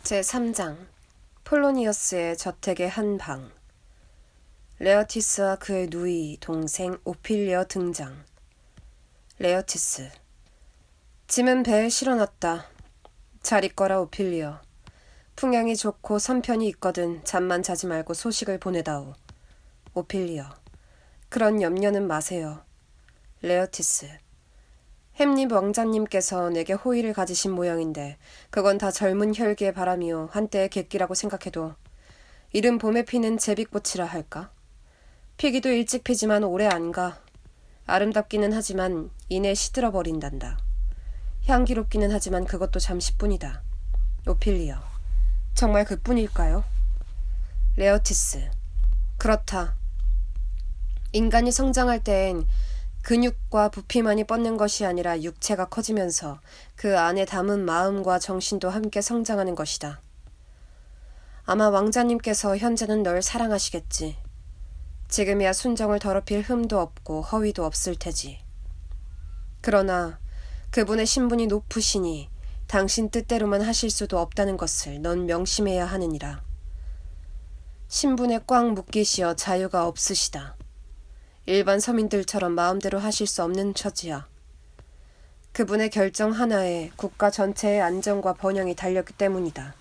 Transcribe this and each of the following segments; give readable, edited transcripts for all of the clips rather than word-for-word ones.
제3장 폴로니어스의 저택의 한 방. 레어티스와 그의 누이, 동생 오피리어 등장. 레어티스. 짐은 배에 실어놨다. 잘 있거라 오피리어. 풍향이 좋고 선편이 있거든 잠만 자지 말고 소식을 보내다오. 오피리어. 그런 염려는 마세요. 레어티스. 햄립 왕자님께서 내게 호의를 가지신 모양인데 그건 다 젊은 혈기의 바람이요 한때의 객기라고 생각해도 이른 봄에 피는 제비꽃이라 할까? 피기도 일찍 피지만 오래 안 가. 아름답기는 하지만 이내 시들어버린단다. 향기롭기는 하지만 그것도 잠시뿐이다. 오피리어. 정말 그뿐일까요? 레어티스. 그렇다. 인간이 성장할 때엔 근육과 부피만이 뻗는 것이 아니라 육체가 커지면서 그 안에 담은 마음과 정신도 함께 성장하는 것이다. 아마 왕자님께서 현재는 널 사랑하시겠지. 지금이야 순정을 더럽힐 흠도 없고 허위도 없을 테지. 그러나 그분의 신분이 높으시니 당신 뜻대로만 하실 수도 없다는 것을 넌 명심해야 하느니라. 신분에 꽉 묶이시어 자유가 없으시다. 일반 서민들처럼 마음대로 하실 수 없는 처지야. 그분의 결정 하나에 국가 전체의 안정과 번영이 달렸기 때문이다.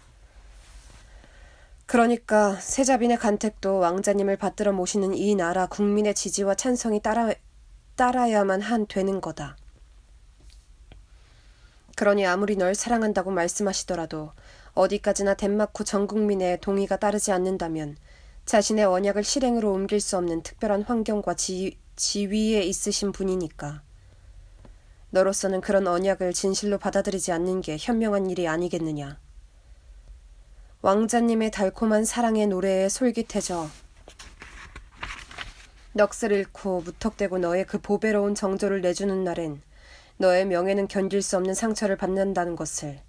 그러니까 세자빈의 간택도 왕자님을 받들어 모시는 이 나라 국민의 지지와 찬성이 따라야만 되는 거다. 그러니 아무리 널 사랑한다고 말씀하시더라도 어디까지나 덴마크 전 국민의 동의가 따르지 않는다면 자신의 언약을 실행으로 옮길 수 없는 특별한 환경과 지위에 있으신 분이니까. 너로서는 그런 언약을 진실로 받아들이지 않는 게 현명한 일이 아니겠느냐. 왕자님의 달콤한 사랑의 노래에 솔깃해져 넋을 잃고 무턱대고 너의 그 보배로운 정조를 내주는 날엔 너의 명예는 견딜 수 없는 상처를 받는다는 것을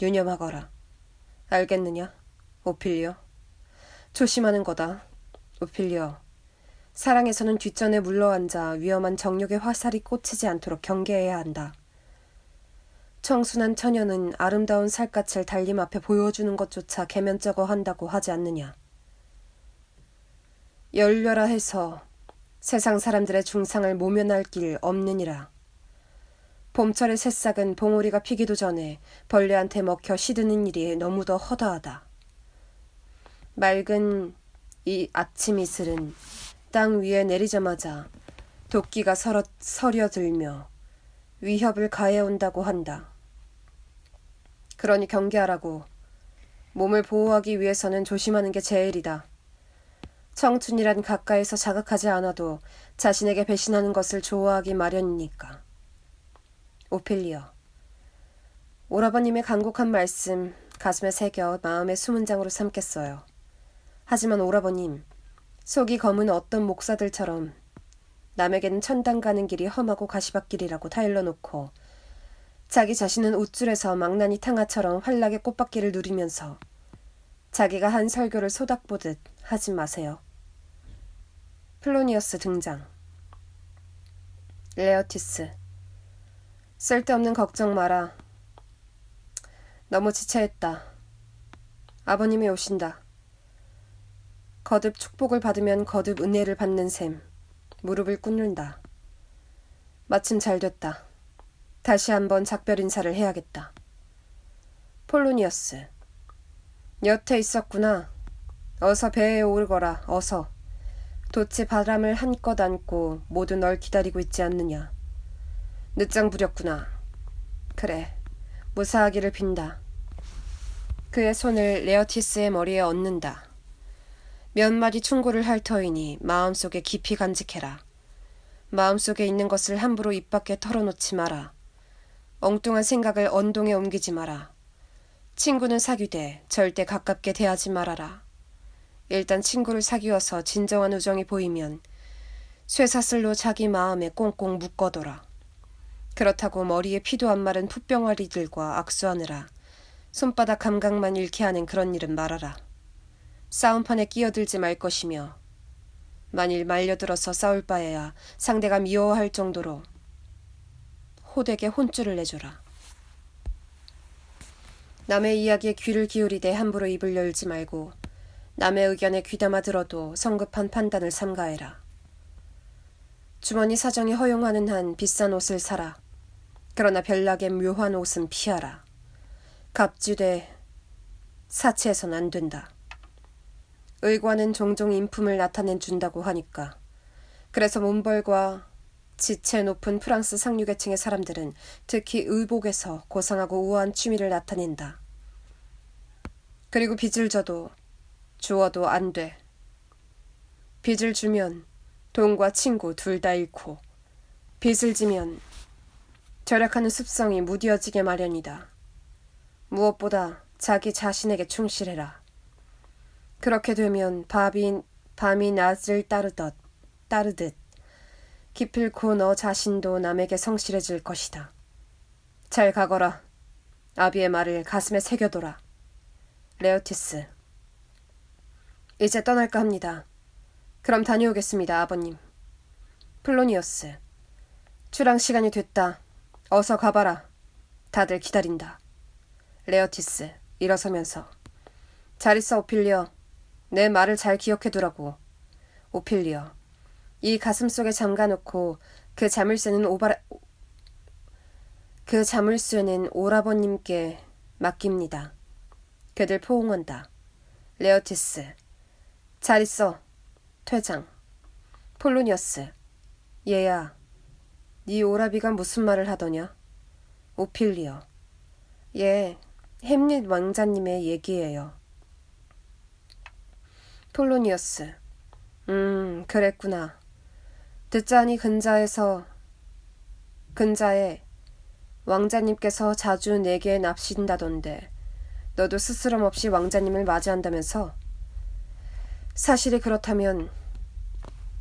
유념하거라. 알겠느냐, 오피리어? 조심하는 거다, 오피리어. 사랑에서는 뒷전에 물러앉아 위험한 정욕의 화살이 꽂히지 않도록 경계해야 한다. 청순한 처녀는 아름다운 살갗을 달림 앞에 보여주는 것조차 계면쩍어 한다고 하지 않느냐. 열려라 해서 세상 사람들의 중상을 모면할 길 없느니라. 봄철의 새싹은 봉오리가 피기도 전에 벌레한테 먹혀 시드는 일이 너무도 허다하다. 맑은 이 아침 이슬은 땅 위에 내리자마자 도끼가 서려들며 위협을 가해온다고 한다. 그러니 경계하라고. 몸을 보호하기 위해서는 조심하는 게 제일이다. 청춘이란 가까이서 자극하지 않아도 자신에게 배신하는 것을 좋아하기 마련이니까. 오피리어. 오라버님의 간곡한 말씀 가슴에 새겨 마음의 수문장으로 삼겠어요. 하지만 오라버님, 속이 검은 어떤 목사들처럼 남에게는 천당 가는 길이 험하고 가시밭길이라고 타일러놓고 자기 자신은 웃줄에서 망나니 탕아처럼 환락의 꽃밭길을 누리면서 자기가 한 설교를 소닥보듯 하지 마세요. 플로니어스 등장. 레어티스. 쓸데없는 걱정 마라. 너무 지체했다. 아버님이 오신다. 거듭 축복을 받으면 거듭 은혜를 받는 셈. 무릎을 꿇는다. 마침 잘 됐다. 다시 한번 작별 인사를 해야겠다. 폴로니어스. 여태 있었구나. 어서 배에 오르거라. 어서. 돛에 바람을 한껏 안고 모두 널 기다리고 있지 않느냐. 늦장 부렸구나. 그래. 무사하기를 빈다. 그의 손을 레어티스의 머리에 얹는다. 몇 마디 충고를 할 터이니 마음속에 깊이 간직해라. 마음속에 있는 것을 함부로 입 밖에 털어놓지 마라. 엉뚱한 생각을 언동에 옮기지 마라. 친구는 사귀되 절대 가깝게 대하지 말아라. 일단 친구를 사귀어서 진정한 우정이 보이면 쇠사슬로 자기 마음에 꽁꽁 묶어둬라. 그렇다고 머리에 피도 안 마른 풋병아리들과 악수하느라 손바닥 감각만 잃게 하는 그런 일은 말아라. 싸움판에 끼어들지 말 것이며 만일 말려들어서 싸울 바에야 상대가 미워할 정도로 호되게 혼쭐을 내줘라. 남의 이야기에 귀를 기울이되 함부로 입을 열지 말고 남의 의견에 귀담아 들어도 성급한 판단을 삼가해라. 주머니 사정이 허용하는 한 비싼 옷을 사라. 그러나 별나게 묘한 옷은 피하라. 갑주되 사치해선 안 된다. 의관은 종종 인품을 나타내 준다고 하니까. 그래서 문벌과 지체 높은 프랑스 상류계층의 사람들은 특히 의복에서 고상하고 우아한 취미를 나타낸다. 그리고 빚을 져도 주어도 안 돼. 빚을 주면 돈과 친구 둘 다 잃고 빚을 지면 절약하는 습성이 무뎌지게 마련이다. 무엇보다 자기 자신에게 충실해라. 그렇게 되면 밤이 낮을 따르듯 기필코 너 자신도 남에게 성실해질 것이다. 잘 가거라. 아비의 말을 가슴에 새겨둬라. 레오티스. 이제 떠날까 합니다. 그럼 다녀오겠습니다, 아버님. 플로니어스. 출항 시간이 됐다. 어서 가봐라. 다들 기다린다. 레오티스. 일어서면서. 잘 있어, 오필리어. 내 말을 잘 기억해두라고. 오필리어. 이 가슴속에 잠가놓고 그 자물쇠는 오라버님께 맡깁니다. 그들 포옹한다. 레오티스. 잘 있어. 퇴장. 폴로니어스. 얘야. 네 오라비가 무슨 말을 하더냐? 오필리어. 예, 햄릿 왕자님의 얘기예요. 폴로니어스. 그랬구나. 듣자니 근자에 왕자님께서 자주 내게 납신다던데 너도 스스럼 없이 왕자님을 맞이한다면서? 사실이 그렇다면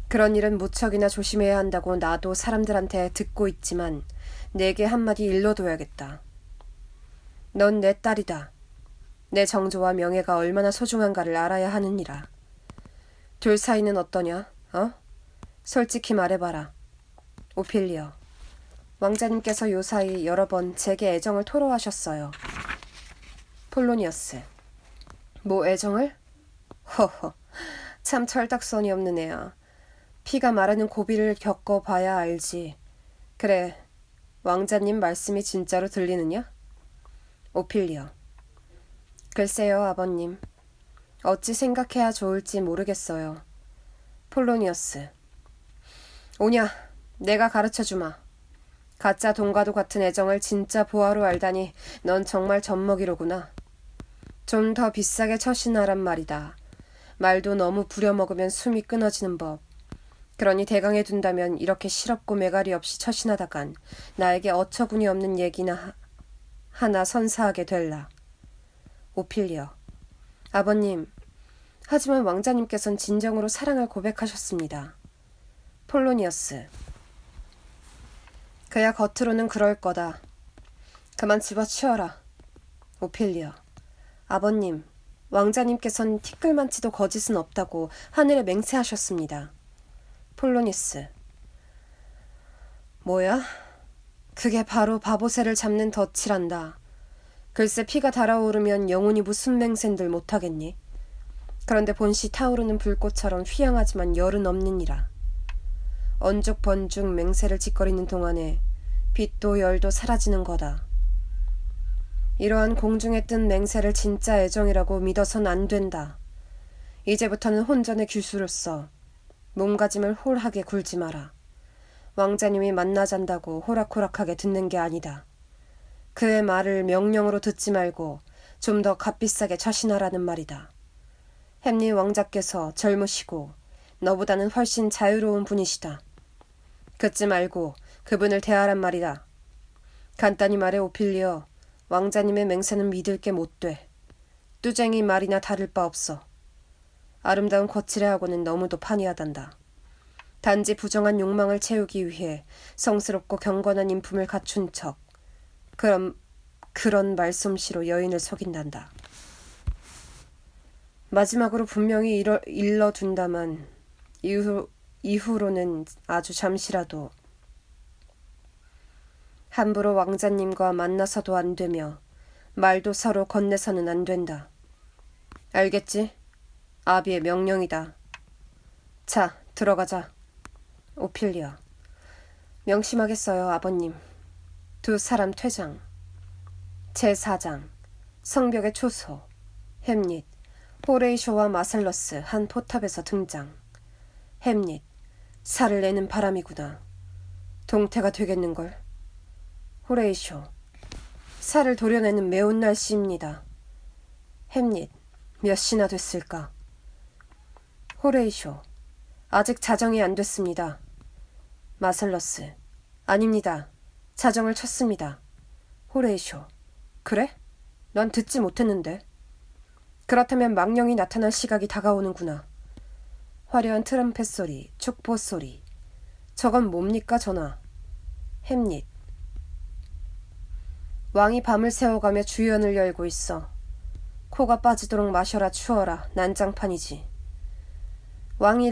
그런 일은 무척이나 조심해야 한다고 나도 사람들한테 듣고 있지만 내게 한마디 일러둬야겠다. 넌 내 딸이다. 내 정조와 명예가 얼마나 소중한가를 알아야 하느니라. 둘 사이는 어떠냐? 솔직히 말해봐라. 오필리어. 왕자님께서 요사이 여러 번 제게 애정을 토로하셨어요. 폴로니어스. 뭐 애정을? 허허. 참 철딱선이 없는 애야. 피가 마르는 고비를 겪어봐야 알지. 그래, 왕자님 말씀이 진짜로 들리느냐? 오필리어. 글쎄요, 아버님. 어찌 생각해야 좋을지 모르겠어요. 폴로니어스. 오냐, 내가 가르쳐주마. 가짜 돈과도 같은 애정을 진짜 보화로 알다니 넌 정말 젖먹이로구나. 좀 더 비싸게 처신하란 말이다. 말도 너무 부려먹으면 숨이 끊어지는 법. 그러니 대강에 둔다면 이렇게 실없고 매가리 없이 처신하다간 나에게 어처구니 없는 얘기나 하나 선사하게 될라. 오필리어. 아버님, 하지만 왕자님께서는 진정으로 사랑을 고백하셨습니다. 폴로니어스. 그야 겉으로는 그럴 거다. 그만 집어치워라. 오필리어. 아버님, 왕자님께서는 티끌만치도 거짓은 없다고 하늘에 맹세하셨습니다. 폴로니스. 뭐야? 그게 바로 바보새를 잡는 덫이란다. 글쎄 피가 달아오르면 영혼이 무슨 맹세인들 못하겠니? 그런데 본시 타오르는 불꽃처럼 휘황하지만 열은 없느니라. 언죽번죽 맹세를 짓거리는 동안에 빛도 열도 사라지는 거다. 이러한 공중에 뜬 맹세를 진짜 애정이라고 믿어선 안 된다. 이제부터는 혼전의 규수로서 몸가짐을 홀하게 굴지 마라. 왕자님이 만나잔다고 호락호락하게 듣는 게 아니다. 그의 말을 명령으로 듣지 말고 좀 더 값비싸게 처신하라는 말이다. 햄릿 왕자께서 젊으시고 너보다는 훨씬 자유로운 분이시다. 그쯤 알고 그분을 대하란 말이다. 간단히 말해 오필리어, 왕자님의 맹세는 믿을 게 못 돼. 뚜쟁이 말이나 다를 바 없어. 아름다운 거칠애하고는 너무도 판이하단다. 단지 부정한 욕망을 채우기 위해 성스럽고 경건한 인품을 갖춘 척 그런 말솜씨로 여인을 속인단다. 마지막으로 분명히 일러둔다만 이후로는 아주 잠시라도 함부로 왕자님과 만나서도 안 되며 말도 서로 건네서는 안 된다. 알겠지? 아비의 명령이다. 자, 들어가자. 오피리어. 명심하겠어요, 아버님. 두 사람 퇴장. 제4장. 성벽의 초소. 햄릿. 호레이쇼와 마셀러스 한 포탑에서 등장. 햄릿. 살을 내는 바람이구나. 동태가 되겠는걸. 호레이쇼. 살을 도려내는 매운 날씨입니다. 햄릿. 몇 시나 됐을까? 호레이쇼. 아직 자정이 안 됐습니다. 마셀러스. 아닙니다. 자정을 쳤습니다. 호레이쇼. 그래? 난 듣지 못했는데. 그렇다면 망령이 나타날 시각이 다가오는구나. 화려한 트럼펫 소리, 축보 소리. 저건 뭡니까, 전하? 햄릿. 왕이 밤을 새워가며 주연을 열고 있어. 코가 빠지도록 마셔라 추워라. 난장판이지. 왕이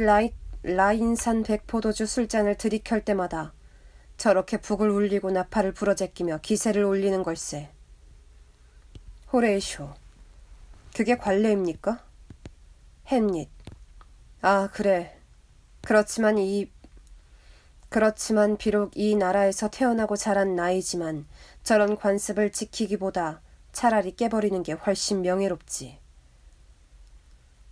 라인산 백포도주 술잔을 들이켤 때마다 저렇게 북을 울리고 나팔을 부러제끼며 기세를 올리는 걸세. 호레이쇼. 그게 관례입니까? 햄릿. 아, 그래. 그렇지만 비록 이 나라에서 태어나고 자란 나이지만 저런 관습을 지키기보다 차라리 깨버리는 게 훨씬 명예롭지.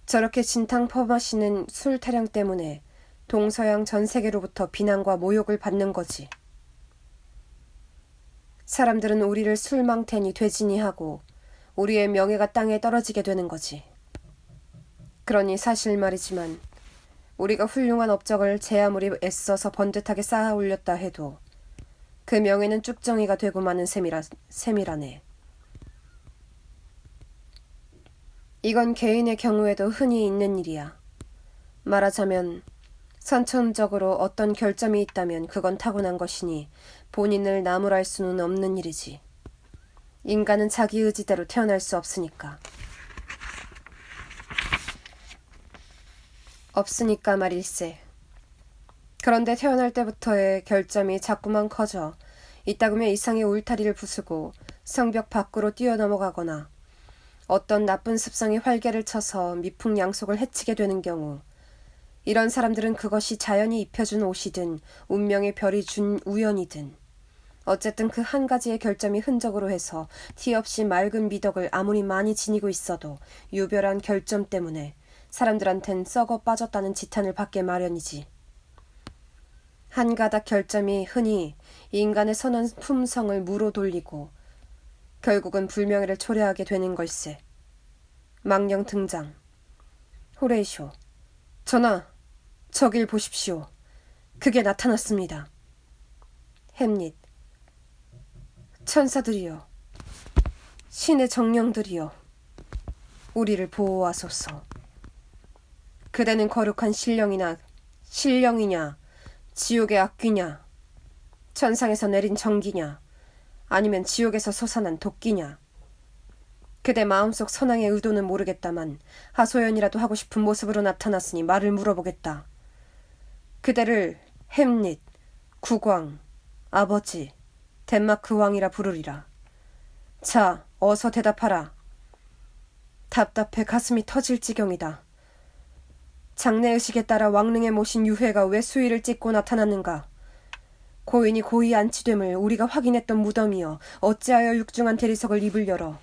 저렇게 진탕 퍼마시는 술 타령 때문에 동서양 전 세계로부터 비난과 모욕을 받는 거지. 사람들은 우리를 술망태니 돼지니 하고 우리의 명예가 땅에 떨어지게 되는 거지. 그러니 사실 말이지만 우리가 훌륭한 업적을 제 아무리 애써서 번듯하게 쌓아 올렸다 해도 그 명예는 쭉정이가 되고 마는 셈이라네. 이건 개인의 경우에도 흔히 있는 일이야. 말하자면 선천적으로 어떤 결점이 있다면 그건 타고난 것이니 본인을 나무랄 수는 없는 일이지. 인간은 자기 의지대로 태어날 수 없으니까. 없으니까 말일세. 그런데 태어날 때부터의 결점이 자꾸만 커져 이따금에 이상의 울타리를 부수고 성벽 밖으로 뛰어넘어가거나 어떤 나쁜 습성이 활개를 쳐서 미풍양속을 해치게 되는 경우 이런 사람들은 그것이 자연이 입혀준 옷이든 운명의 별이 준 우연이든 어쨌든 그 한 가지의 결점이 흔적으로 해서 티 없이 맑은 미덕을 아무리 많이 지니고 있어도 유별한 결점 때문에 사람들한텐 썩어 빠졌다는 지탄을 받게 마련이지. 한 가닥 결점이 흔히 인간의 선한 품성을 무로 돌리고 결국은 불명예를 초래하게 되는 걸세. 망령 등장. 호레이쇼. 전하, 저길 보십시오. 그게 나타났습니다. 햄릿. 천사들이여, 신의 정령들이여, 우리를 보호하소서. 그대는 거룩한 신령이냐, 지옥의 악귀냐, 천상에서 내린 정기냐, 아니면 지옥에서 솟아난 도끼냐. 그대 마음속 선왕의 의도는 모르겠다만 하소연이라도 하고 싶은 모습으로 나타났으니 말을 물어보겠다. 그대를 햄릿, 국왕, 아버지, 덴마크 왕이라 부르리라. 자, 어서 대답하라. 답답해 가슴이 터질 지경이다. 장례의식에 따라 왕릉에 모신 유해가 왜 수의를 찍고 나타났는가? 고인이 고이 안치됨을 우리가 확인했던 무덤이여 어찌하여 육중한 대리석을 입을 열어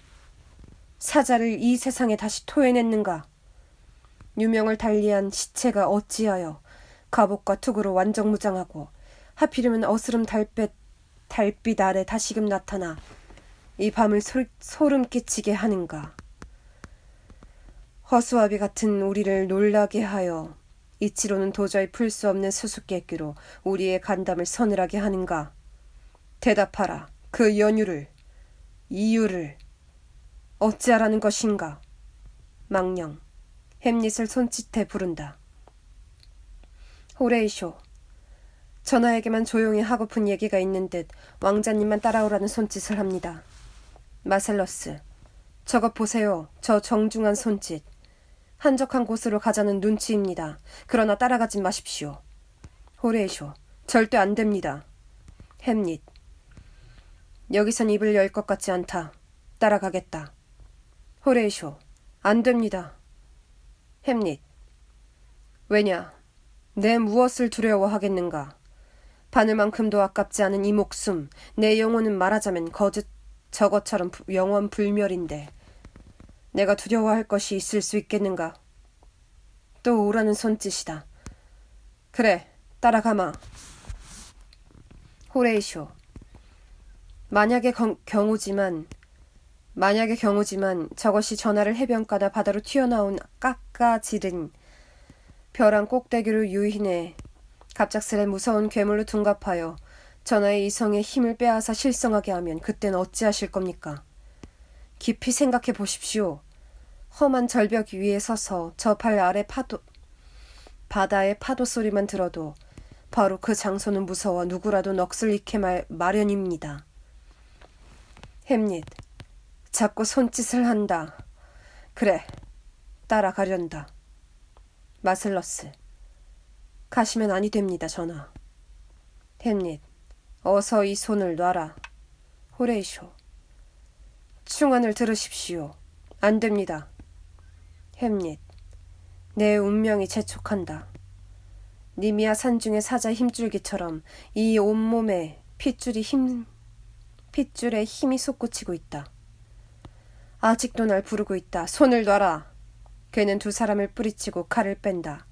사자를 이 세상에 다시 토해냈는가? 유명을 달리한 시체가 어찌하여 갑옷과 투구로 완전무장하고 하필이면 어스름 달빛 아래 다시금 나타나 이 밤을 소름 끼치게 하는가? 허수아비 같은 우리를 놀라게 하여 이치로는 도저히 풀 수 없는 수수께끼로 우리의 간담을 서늘하게 하는가? 대답하라. 그 이유를 어찌하라는 것인가? 망령. 햄릿을 손짓해 부른다. 호레이쇼. 전하에게만 조용히 하고픈 얘기가 있는 듯 왕자님만 따라오라는 손짓을 합니다. 마셀러스. 저것 보세요. 저 정중한 손짓. 한적한 곳으로 가자는 눈치입니다. 그러나 따라가지 마십시오. 호레이쇼. 절대 안 됩니다. 햄릿. 여기선 입을 열 것 같지 않다. 따라가겠다. 호레이쇼, 안 됩니다. 햄릿, 왜냐, 내 무엇을 두려워하겠는가. 바늘만큼도 아깝지 않은 이 목숨, 내 영혼은 말하자면 저것처럼 영원 불멸인데 내가 두려워할 것이 있을 수 있겠는가. 또 오라는 손짓이다. 그래, 따라가마. 호레이쇼, 만약의 경우지만 저것이 전하를 해변가나 바다로 튀어나온 깎아지른 벼랑 꼭대기로 유인해 갑작스레 무서운 괴물로 둔갑하여 전하의 이성의 힘을 빼앗아 실성하게 하면 그땐 어찌하실 겁니까? 깊이 생각해 보십시오. 험한 절벽 위에 서서 저 발 아래 바다의 파도 소리만 들어도 바로 그 장소는 무서워 누구라도 넋을 잃게 마련입니다. 햄릿, 자꾸 손짓을 한다. 그래, 따라가련다. 마슬러스, 가시면 아니 됩니다, 전하. 햄릿, 어서 이 손을 놔라. 호레이쇼, 충언을 들으십시오. 안 됩니다. 햄릿, 내 운명이 재촉한다. 니미아 산중의 사자 힘줄기처럼 이 온몸에 핏줄에 힘이 솟구치고 있다. 아직도 날 부르고 있다. 손을 놔라. 걔는 두 사람을 뿌리치고 칼을 뺀다.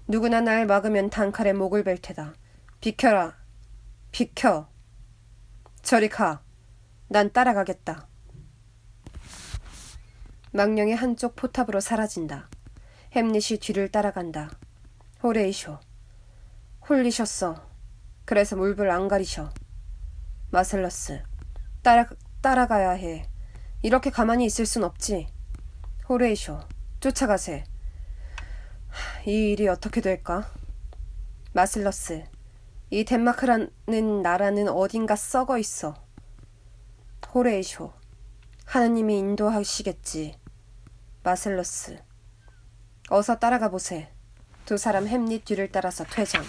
누구나 날 막으면 단칼에 목을 벨 테다. 비켜라. 비켜. 저리 가. 난 따라가겠다. 망령이 한쪽 포탑으로 사라진다. 햄릿이 뒤를 따라간다. 호레이쇼, 홀리셨어. 그래서 물불 안 가리셔. 마슬러스, 따라가야 해. 이렇게 가만히 있을 순 없지. 호레이쇼, 쫓아가세. 이 일이 어떻게 될까? 마슬러스, 이 덴마크라는 나라는 어딘가 썩어 있어. 호레이쇼, 하느님이 인도하시겠지. 마슬러스, 어서 따라가 보세. 두 사람 햄릿 뒤를 따라서 퇴장.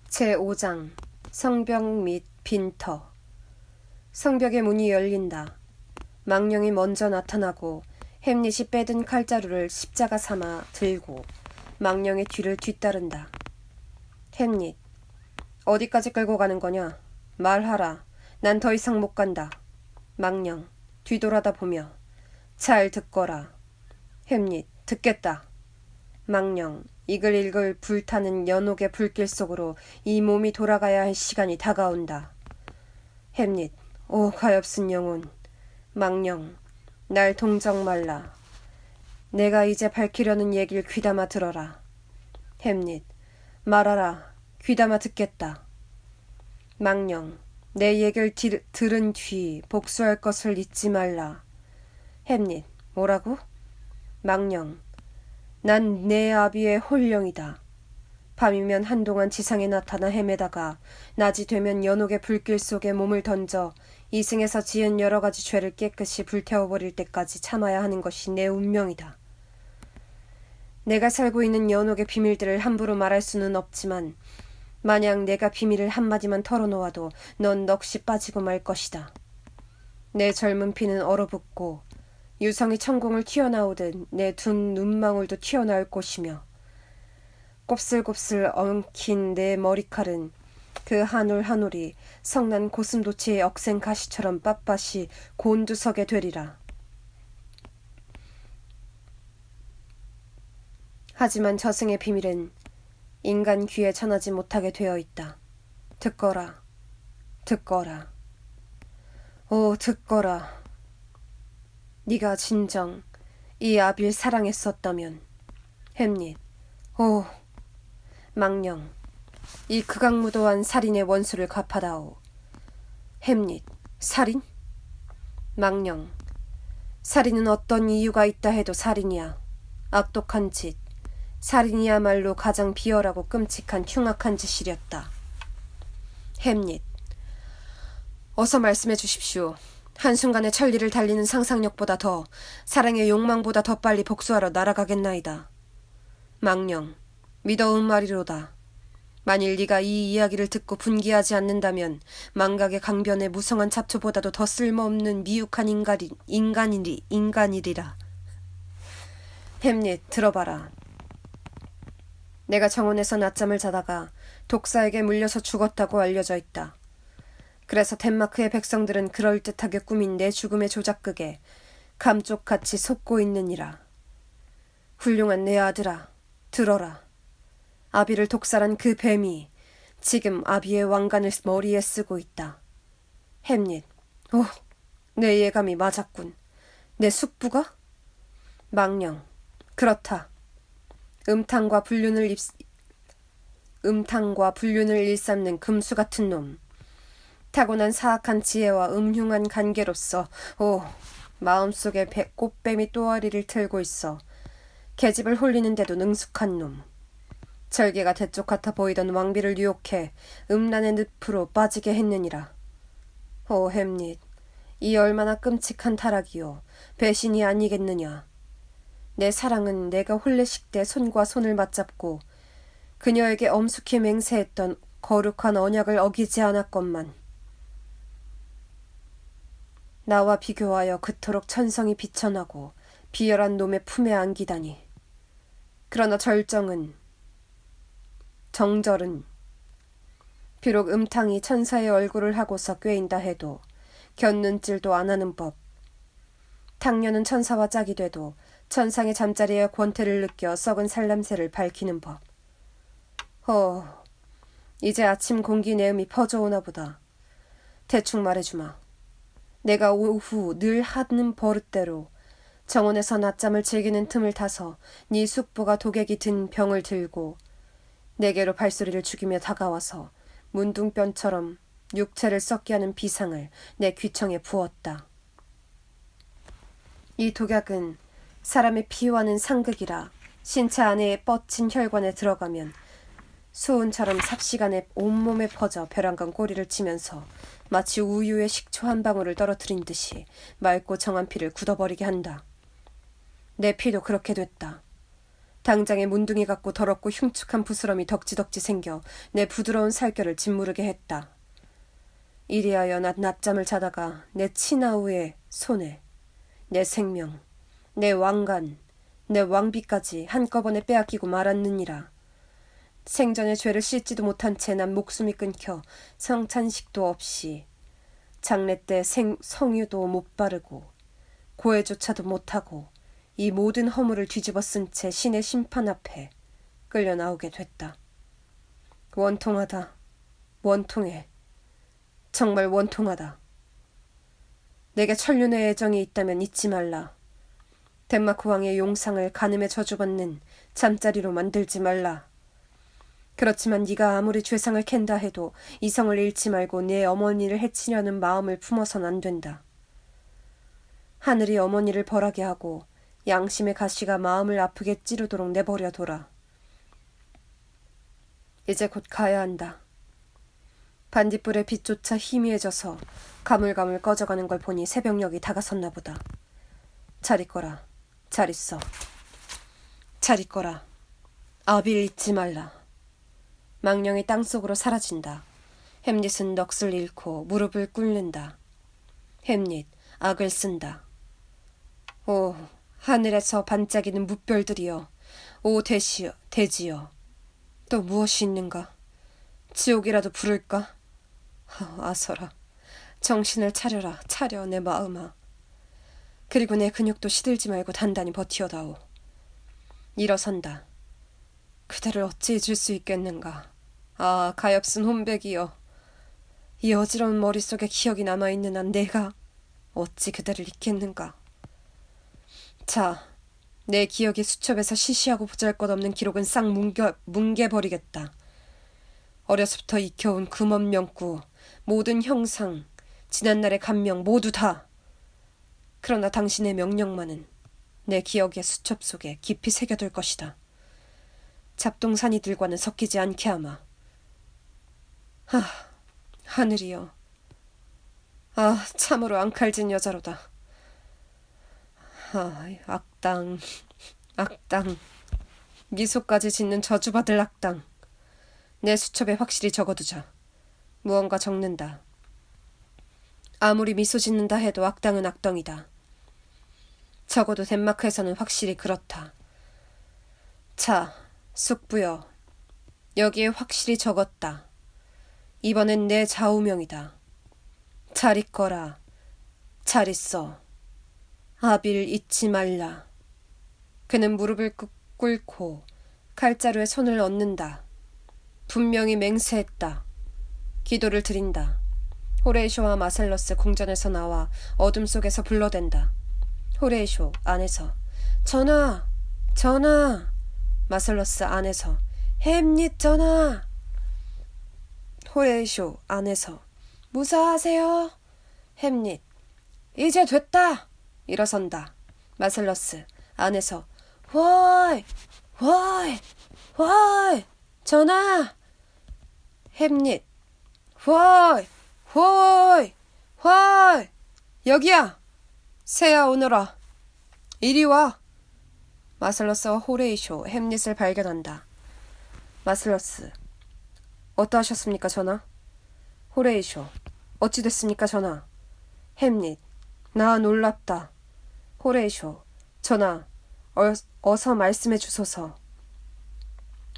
제5장 성벽 및 빈터. 성벽의 문이 열린다. 망령이 먼저 나타나고 햄릿이 빼든 칼자루를 십자가 삼아 들고 망령의 뒤를 뒤따른다. 햄릿, 어디까지 끌고 가는 거냐? 말하라. 난 더 이상 못 간다. 망령, 뒤돌아다 보며, 잘 듣거라. 햄릿, 듣겠다. 망령, 이글이글 불타는 연옥의 불길 속으로 이 몸이 돌아가야 할 시간이 다가온다. 햄릿, 오 가엾은 영혼. 망령, 날 동정 말라. 내가 이제 밝히려는 얘기를 귀담아 들어라. 햄릿, 말하라. 귀담아 듣겠다. 망령, 내 얘기를 들은 뒤 복수할 것을 잊지 말라. 햄릿, 뭐라고? 망령, 난 내 아비의 홀령이다. 밤이면 한동안 지상에 나타나 헤매다가 낮이 되면 연옥의 불길 속에 몸을 던져 이승에서 지은 여러 가지 죄를 깨끗이 불태워버릴 때까지 참아야 하는 것이 내 운명이다. 내가 살고 있는 연옥의 비밀들을 함부로 말할 수는 없지만 만약 내가 비밀을 한마디만 털어놓아도 넌 넋이 빠지고 말 것이다. 내 젊은 피는 얼어붙고 유성이 천공을 튀어나오듯 내 두 눈망울도 튀어나올 것이며 곱슬곱슬 엉킨 내 머리칼은 그 한 올 한 올이 성난 고슴도치의 억센 가시처럼 빳빳이 곤두서게 되리라. 하지만 저승의 비밀은 인간 귀에 전하지 못하게 되어 있다. 듣거라. 듣거라. 오, 듣거라. 네가 진정 이 아비를 사랑했었다면. 햄릿, 오, 망령, 이 극악무도한 살인의 원수를 갚아다오. 햄릿, 살인? 망령, 살인은 어떤 이유가 있다 해도 살인이야. 악독한 짓, 살인이야말로 가장 비열하고 끔찍한 흉악한 짓이렸다. 햄릿, 어서 말씀해 주십시오. 한순간에 천리를 달리는 상상력보다 더, 사랑의 욕망보다 더 빨리 복수하러 날아가겠나이다. 망령, 믿어온 말이로다. 만일 네가 이 이야기를 듣고 분개하지 않는다면 망각의 강변의 무성한 잡초보다도 더 쓸모없는 미육한 인간이리라. 햄릿, 들어봐라. 내가 정원에서 낮잠을 자다가 독사에게 물려서 죽었다고 알려져 있다. 그래서 덴마크의 백성들은 그럴듯하게 꾸민 내 죽음의 조작극에 감쪽같이 속고 있느니라. 훌륭한 내 아들아, 들어라. 아비를 독살한 그 뱀이 지금 아비의 왕관을 머리에 쓰고 있다. 햄릿, 오, 내 예감이 맞았군. 내 숙부가? 망령, 그렇다. 음탕과 불륜을 일삼는 금수 같은 놈. 타고난 사악한 지혜와 음흉한 관계로서 마음속에 꽃뱀이 또아리를 틀고 있어 계집을 홀리는데도 능숙한 놈. 절개가 대쪽 같아 보이던 왕비를 유혹해 음란의 늪으로 빠지게 했느니라. 오 햄릿, 이 얼마나 끔찍한 타락이요, 배신이 아니겠느냐. 내 사랑은 내가 혼례식 때 손과 손을 맞잡고 그녀에게 엄숙히 맹세했던 거룩한 언약을 어기지 않았건만 나와 비교하여 그토록 천성이 비천하고 비열한 놈의 품에 안기다니. 그러나 정절은 비록 음탕이 천사의 얼굴을 하고서 꿰인다 해도 곁눈질도 안 하는 법. 탕녀는 천사와 짝이 돼도 천상의 잠자리에 권태를 느껴 썩은 살냄새를 밝히는 법. 이제 아침 공기 내음이 퍼져오나 보다. 대충 말해주마. 내가 오후 늘 하는 버릇대로 정원에서 낮잠을 즐기는 틈을 타서 네 숙부가 독액이 든 병을 들고 내게로 발소리를 죽이며 다가와서 문둥변처럼 육체를 썩게 하는 비상을 내 귀청에 부었다. 이 독약은 사람의 피와는 상극이라 신체 안에 뻗친 혈관에 들어가면 수은처럼 삽시간에 온몸에 퍼져 벼랑간 꼬리를 치면서 마치 우유에 식초 한 방울을 떨어뜨린 듯이 맑고 정한 피를 굳어버리게 한다. 내 피도 그렇게 됐다. 당장에 문둥이 같고 더럽고 흉측한 부스럼이 덕지덕지 생겨 내 부드러운 살결을 짓무르게 했다. 이리하여 낮잠을 자다가 내 친아우의 손에 내 생명, 내 왕관, 내 왕비까지 한꺼번에 빼앗기고 말았느니라. 생전에 죄를 씻지도 못한 채 난 목숨이 끊겨 성찬식도 없이 장례 때 성유도 못 바르고 고해조차도 못하고 이 모든 허물을 뒤집어 쓴 채 신의 심판 앞에 끌려 나오게 됐다. 원통하다. 원통해. 정말 원통하다. 내게 천륜의 애정이 있다면 잊지 말라. 덴마크 왕의 용상을 간음에 저주받는 잠자리로 만들지 말라. 그렇지만 네가 아무리 죄상을 캔다 해도 이성을 잃지 말고 내 어머니를 해치려는 마음을 품어선 안 된다. 하늘이 어머니를 벌하게 하고 양심의 가시가 마음을 아프게 찌르도록 내버려둬라. 이제 곧 가야 한다. 반딧불의 빛조차 희미해져서 가물가물 꺼져가는 걸 보니 새벽녘이 다가섰나 보다. 잘 있거라. 잘 있어. 잘 있거라. 아비를 잊지 말라. 망령이 땅속으로 사라진다. 햄릿은 넋을 잃고 무릎을 꿇는다. 햄릿, 악을 쓴다. 오, 하늘에서 반짝이는 뭇별들이여. 오, 대지여. 또 무엇이 있는가? 지옥이라도 부를까? 아서라. 정신을 차려라. 차려 내 마음아. 그리고 내 근육도 시들지 말고 단단히 버티어다오. 일어선다. 그대를 어찌 잊을 수 있겠는가. 아, 가엾은 혼백이여. 이 어지러운 머릿속에 기억이 남아있는 한 내가 어찌 그대를 잊겠는가. 자, 내 기억의 수첩에서 시시하고 보잘것없는 기록은 싹 뭉개버리겠다. 어려서부터 익혀온 금원 명구, 모든 형상, 지난날의 감명 모두 다. 그러나 당신의 명령만은 내 기억의 수첩 속에 깊이 새겨둘 것이다. 잡동사니들과는 섞이지 않게 하마. 하늘이여. 아, 참으로 앙칼진 여자로다. 악당. 미소까지 짓는 저주받을 악당. 내 수첩에 확실히 적어두자. 무언가 적는다. 아무리 미소 짓는다 해도 악당은 악덩이다. 적어도 덴마크에서는 확실히 그렇다. 자, 숙부여. 여기에 확실히 적었다. 이번엔 내 좌우명이다. 잘 있거라. 잘 있어. 아빌 잊지 말라. 그는 무릎을 꿇고 칼자루에 손을 얹는다. 분명히 맹세했다. 기도를 드린다. 호레이쇼와 마셀러스 궁전에서 나와 어둠 속에서 불러댄다. 호레이쇼 안에서 전하! 전하! 마셀러스 안에서 햄릿 전하! 호레이쇼 안에서 무사하세요? 햄릿 이제 됐다! 일어선다. 마셀러스 안에서 헐! 헐! 헐! 전하! 햄릿 헐! 헐! 헐! 여기야! 새야 오너라. 이리 와. 마셀러스와 호레이쇼, 햄릿을 발견한다. 마셀러스 어떠하셨습니까 전하? 호레이쇼 어찌 됐습니까 전하? 햄릿 나 놀랍다. 호레이쇼 전하 어서 말씀해 주소서.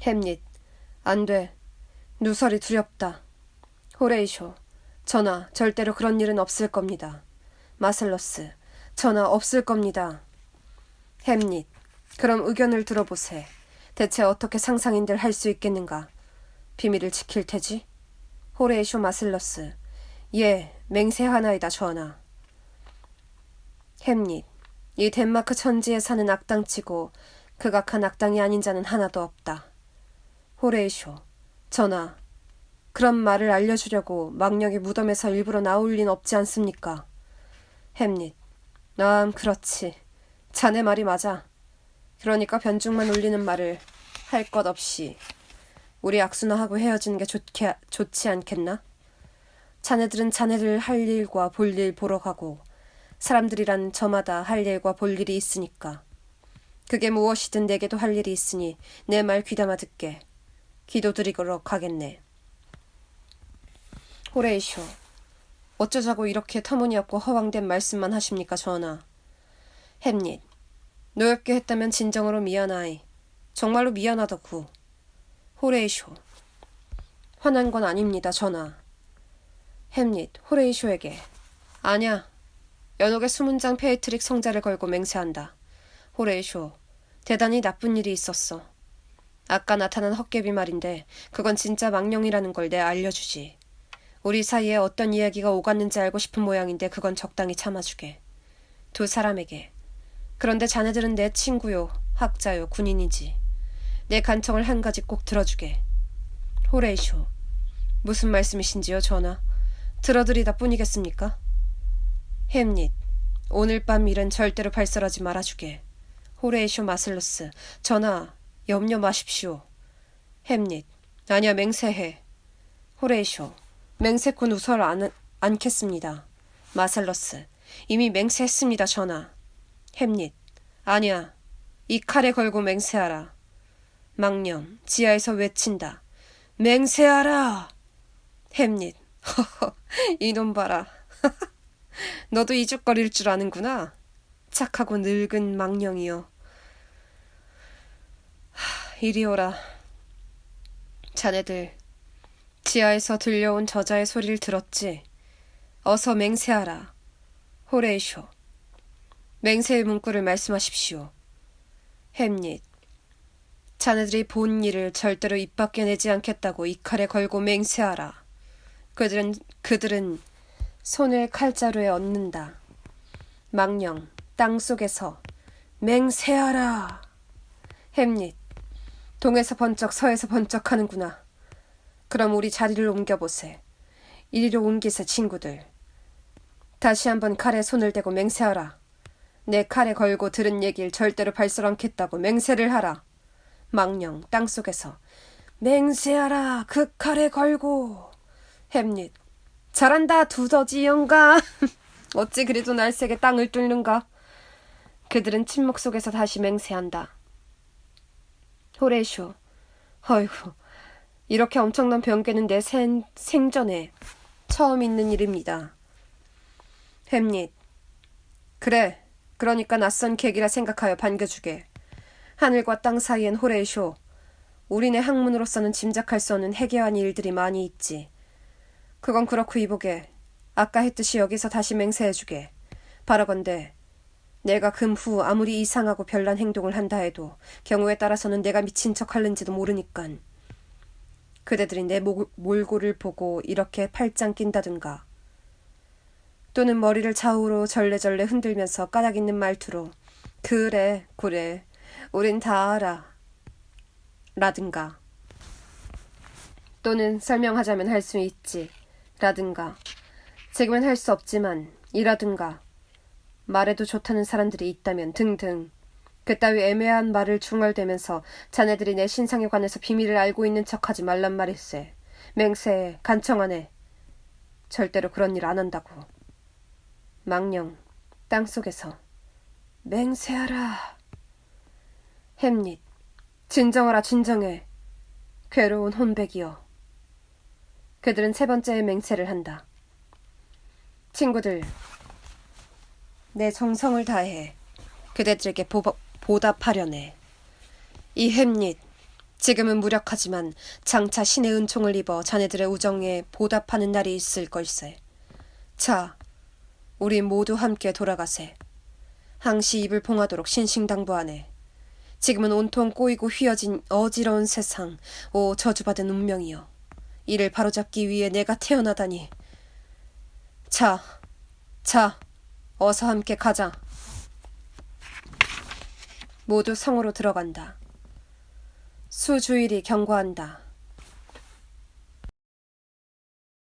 햄릿 안 돼. 누설이 두렵다. 호레이쇼 전하 절대로 그런 일은 없을 겁니다. 마셀러스 전하 없을 겁니다. 햄릿 그럼 의견을 들어보세. 대체 어떻게 상상인들 할 수 있겠는가? 비밀을 지킬 테지? 호레이쇼 마셀러스 예 맹세하나이다 전하. 햄릿 이 덴마크 천지에 사는 악당치고 극악한 악당이 아닌 자는 하나도 없다. 호레이쇼 전하 그런 말을 알려주려고 망령의 무덤에서 일부러 나올 린 없지 않습니까? 햄릿 그렇지. 자네 말이 맞아. 그러니까 변죽만 울리는 말을 할 것 없이 우리 악순화하고 헤어지는 게 좋지 않겠나? 자네들은 자네들 할 일과 볼 일 보러 가고 사람들이란 저마다 할 일과 볼 일이 있으니까. 그게 무엇이든 내게도 할 일이 있으니 내 말 귀담아 듣게. 기도드리러 가겠네. 호레이쇼 어쩌자고 이렇게 터무니없고 허황된 말씀만 하십니까 전하. 햄릿 노엽게 했다면 진정으로 미안하이. 정말로 미안하더구. 호레이쇼 화난 건 아닙니다 전하. 햄릿 호레이쇼에게 아냐. 연옥의 수문장 페이트릭 성자를 걸고 맹세한다. 호레이쇼 대단히 나쁜 일이 있었어. 아까 나타난 헛개비 말인데 그건 진짜 망령이라는 걸 내 알려주지. 우리 사이에 어떤 이야기가 오갔는지 알고 싶은 모양인데 그건 적당히 참아주게. 두 사람에게. 그런데 자네들은 내 친구요, 학자요, 군인이지. 내 간청을 한 가지 꼭 들어주게. 호레이쇼 무슨 말씀이신지요 전하? 들어드리다 뿐이겠습니까? 햄릿 오늘 밤 일은 절대로 발설하지 말아주게. 호레이쇼 마슬러스 전하 염려 마십시오. 햄릿 아니야 맹세해. 호레이쇼 맹세코 누설 않겠습니다. 마셀러스 이미 맹세했습니다 전하. 햄릿 아니야. 이 칼에 걸고 맹세하라. 망령 지하에서 외친다. 맹세하라. 햄릿 허허 이놈 봐라. 너도 이죽거릴 줄 아는구나. 착하고 늙은 망령이여. 이리 오라. 자네들 지하에서 들려온 저자의 소리를 들었지? 어서 맹세하라. 호레이쇼 맹세의 문구를 말씀하십시오. 햄릿 자네들이 본 일을 절대로 입 밖에 내지 않겠다고 이 칼에 걸고 맹세하라. 그들은 손을 칼자루에 얹는다. 망령 땅속에서 맹세하라. 햄릿 동에서 번쩍 서에서 번쩍 하는구나. 그럼 우리 자리를 옮겨보세. 이리로 옮기세 친구들. 다시 한번 칼에 손을 대고 맹세하라. 내 칼에 걸고 들은 얘기를 절대로 발설 않겠다고 맹세를 하라. 망령 땅속에서 맹세하라. 그 칼에 걸고. 햄릿 잘한다 두더지 영가. 어찌 그리도 날쌔게 땅을 뚫는가. 그들은 침묵 속에서 다시 맹세한다. 호레이쇼 어이구 이렇게 엄청난 변개는 내 생전에 처음 있는 일입니다. 햄릿. 그래. 그러니까 낯선 계기라 생각하여 반겨주게. 하늘과 땅 사이엔 호레이쇼. 우리네 학문으로서는 짐작할 수 없는 해괴한 일들이 많이 있지. 그건 그렇고 이보게. 아까 했듯이 여기서 다시 맹세해주게. 바라건대 내가 금후 아무리 이상하고 별난 행동을 한다 해도 경우에 따라서는 내가 미친 척 할는지도 모르니깐. 그대들이 내 몰골을 보고 이렇게 팔짱 낀다든가 또는 머리를 좌우로 절레절레 흔들면서 까닭 있는 말투로 그래 우린 다 알아 라든가 또는 설명하자면 할 수 있지 라든가 지금은 할 수 없지만 이라든가 말해도 좋다는 사람들이 있다면 등등 그따위 애매한 말을 중얼대면서 자네들이 내 신상에 관해서 비밀을 알고 있는 척하지 말란 말일세. 맹세해 간청하네. 절대로 그런 일 안 한다고. 망령 땅속에서 맹세하라. 햄릿 진정하라 진정해. 괴로운 혼백이여. 그들은 세 번째의 맹세를 한다. 친구들 내 정성을 다해 그대들에게 보답하려네. 이 햄릿 지금은 무력하지만 장차 신의 은총을 입어 자네들의 우정에 보답하는 날이 있을 걸세. 자, 우리 모두 함께 돌아가세. 항시 입을 봉하도록 신신당부하네. 지금은 온통 꼬이고 휘어진 어지러운 세상, 오 저주받은 운명이여. 이를 바로잡기 위해 내가 태어나다니. 자, 어서 함께 가자. 모두 성으로 들어간다. 수주일이 경고한다.